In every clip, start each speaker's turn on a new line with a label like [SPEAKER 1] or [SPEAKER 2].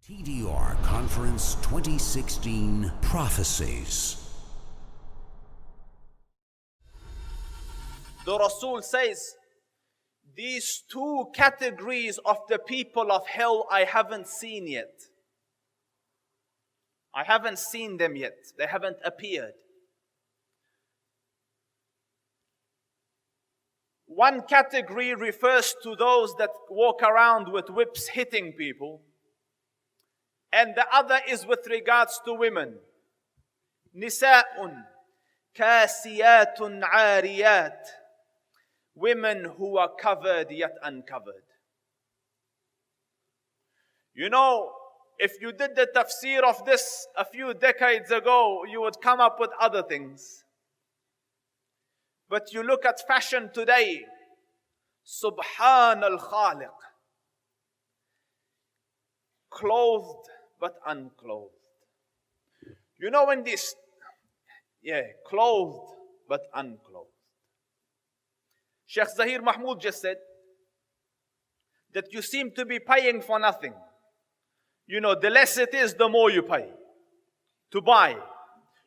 [SPEAKER 1] TDR Conference 2016 Prophecies.
[SPEAKER 2] The Rasul says, these two categories of the people of hell I haven't seen yet. I haven't seen them yet. They haven't appeared. One category refers to those that walk around with whips hitting people. And the other is with regards to women. Nisa'un kasiyatun ariyat. Women who are covered yet uncovered. You know, if you did the tafsir of this a few decades ago, you would come up with other things. But you look at fashion today, Subhan al-Khaliq. Clothed but unclothed. You know when this, clothed but unclothed. Sheikh Zahir Mahmood just said that you seem to be paying for nothing. You know, the less it is, the more you pay to buy.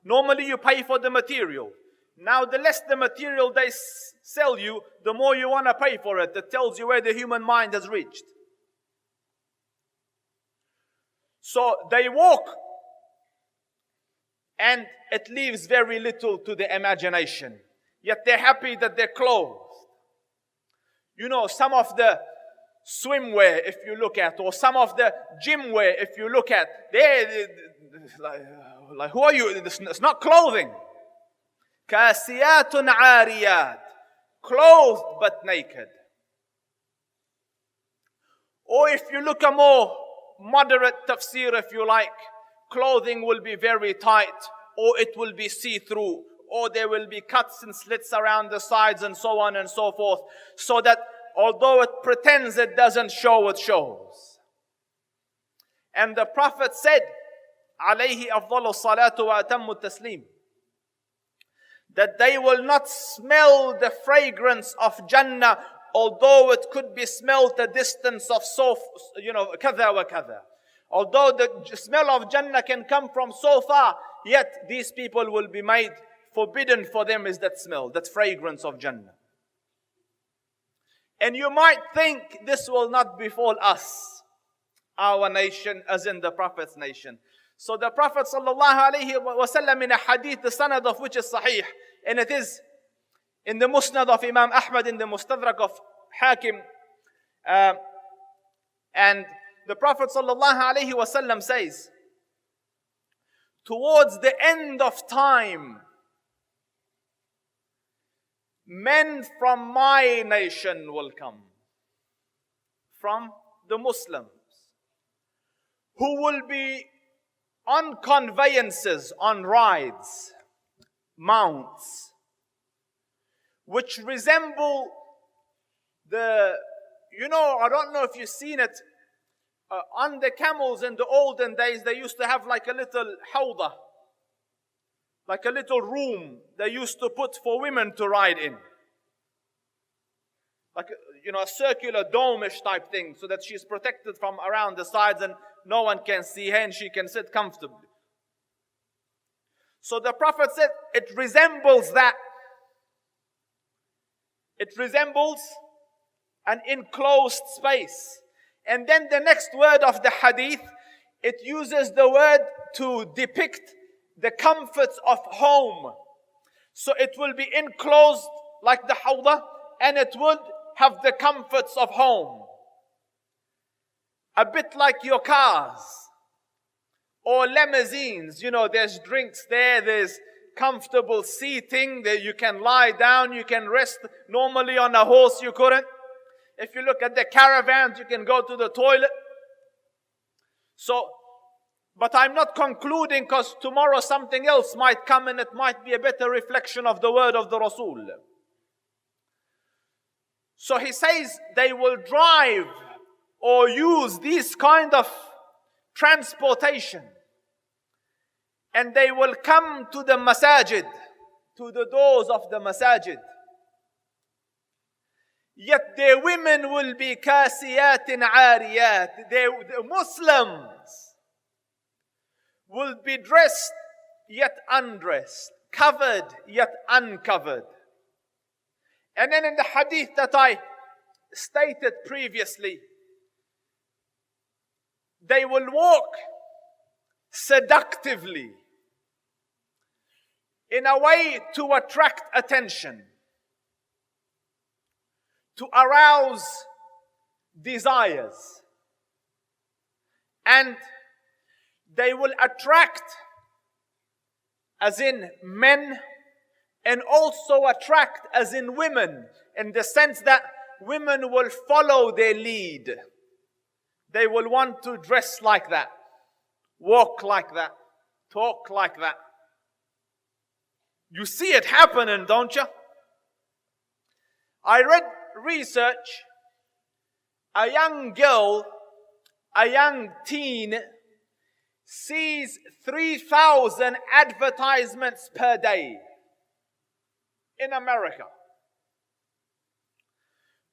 [SPEAKER 2] Normally you pay for the material. Now the less the material they sell you, the more you want to pay for it. That tells you where the human mind has reached. So they walk and it leaves very little to the imagination. Yet they're happy that they're clothed. You know, some of the swimwear, if you look at, or some of the gym wear, if you look at, they're like, who are you? It's not clothing. Kasiyatun ariyat. Clothed but naked. Or if you look a more moderate tafsir, if you like, clothing will be very tight, or it will be see-through, or there will be cuts and slits around the sides and so on and so forth, so that although it pretends it doesn't show, it shows. And the Prophet said, alayhi afdalu salatu wa atammu taslim, that they will not smell the fragrance of Jannah, although it could be smelled a distance of kada wa kada. Although the smell of Jannah can come from so far, yet these people will be made forbidden for them is that smell, that fragrance of Jannah. And you might think this will not befall us, our nation, as in the Prophet's nation. So the Prophet ﷺ in a hadith, the sanad of which is sahih, and it is in the Musnad of Imam Ahmad, in the Mustadrak of Hakim, and the Prophet ﷺ says, towards the end of time, men from my nation will come, from the Muslims, who will be on conveyances, on rides, mounts, which resemble I don't know if you've seen it, on the camels in the olden days, they used to have like a little hawda, like a little room they used to put for women to ride in. Like, a circular dome-ish type thing, so that she's protected from around the sides and no one can see her and she can sit comfortably. So the Prophet said, it resembles that. It resembles an enclosed space. And then the next word of the hadith, it uses the word to depict the comforts of home. So it will be enclosed like the hawda, and it would have the comforts of home. A bit like your cars or limousines. There's drinks there, there's comfortable seating, there you can lie down, you can rest. Normally on a horse you couldn't. If you look at the caravans, you can go to the toilet. But I'm not concluding, because tomorrow something else might come and it might be a better reflection of the word of the Rasul. So he says they will drive or use these kind of transportation, and they will come to the masajid, to the doors of the masajid. Yet their women will be kasiyatin ariyat. The Muslims will be dressed yet undressed, covered yet uncovered. And then in the hadith that I stated previously, they will walk seductively in a way to attract attention, to arouse desires. And they will attract, as in men, and also attract, as in women, in the sense that women will follow their lead. They will want to dress like that, walk like that, talk like that. You see it happening, don't you? I read research. A young girl, a young teen, sees 3,000 advertisements per day in America.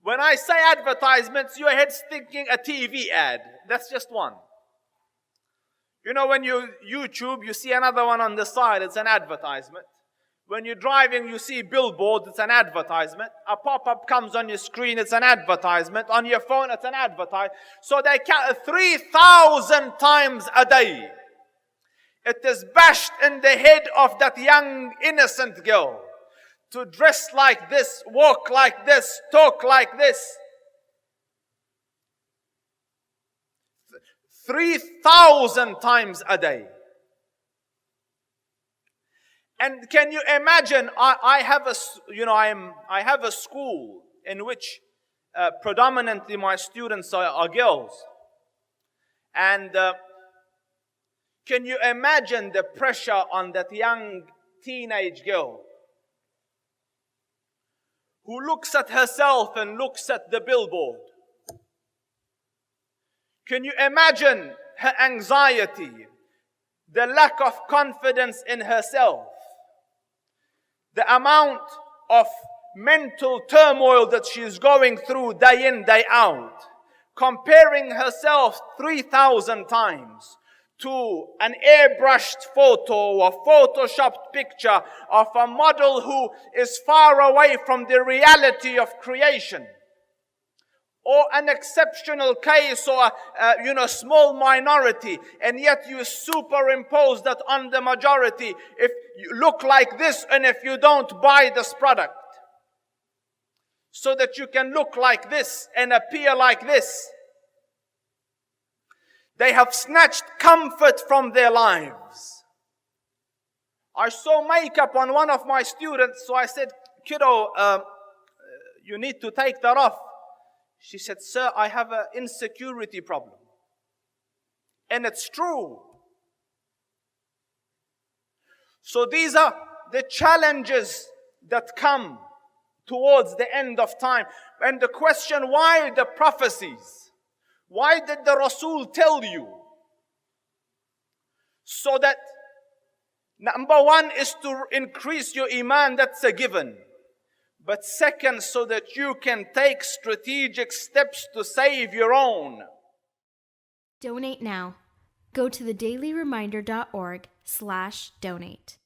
[SPEAKER 2] When I say advertisements, your head's thinking a TV ad. That's just one. You know, when you YouTube, you see another one on the side, it's an advertisement. When you're driving, you see billboards, it's an advertisement. A pop-up comes on your screen, it's an advertisement. On your phone, it's an advertisement. So they count 3,000 times a day. It is bashed in the head of that young, innocent girl to dress like this, walk like this, talk like this. 3,000 times a day. And can you imagine? I have a school in which predominantly my students are girls, and can you imagine the pressure on that young teenage girl who looks at herself and looks at the billboard? Can you imagine her anxiety, the lack of confidence in herself? The amount of mental turmoil that she's going through day in, day out, comparing herself 3,000 times to an airbrushed photo or photoshopped picture of a model who is far away from the reality of creation, or an exceptional case, or a small minority, and yet you superimpose that on the majority. If you look like this, and if you don't buy this product, so that you can look like this and appear like this. They have snatched comfort from their lives. I saw makeup on one of my students, so I said, "Kiddo, you need to take that off." She said, "Sir, I have an insecurity problem." And it's true. So these are the challenges that come towards the end of time. And the question, why the prophecies? Why did the Rasul tell you? So that, number one is to increase your iman, that's a given. But second, so that you can take strategic steps to save your own.
[SPEAKER 3] Donate now. Go to thedailyreminder.org/donate.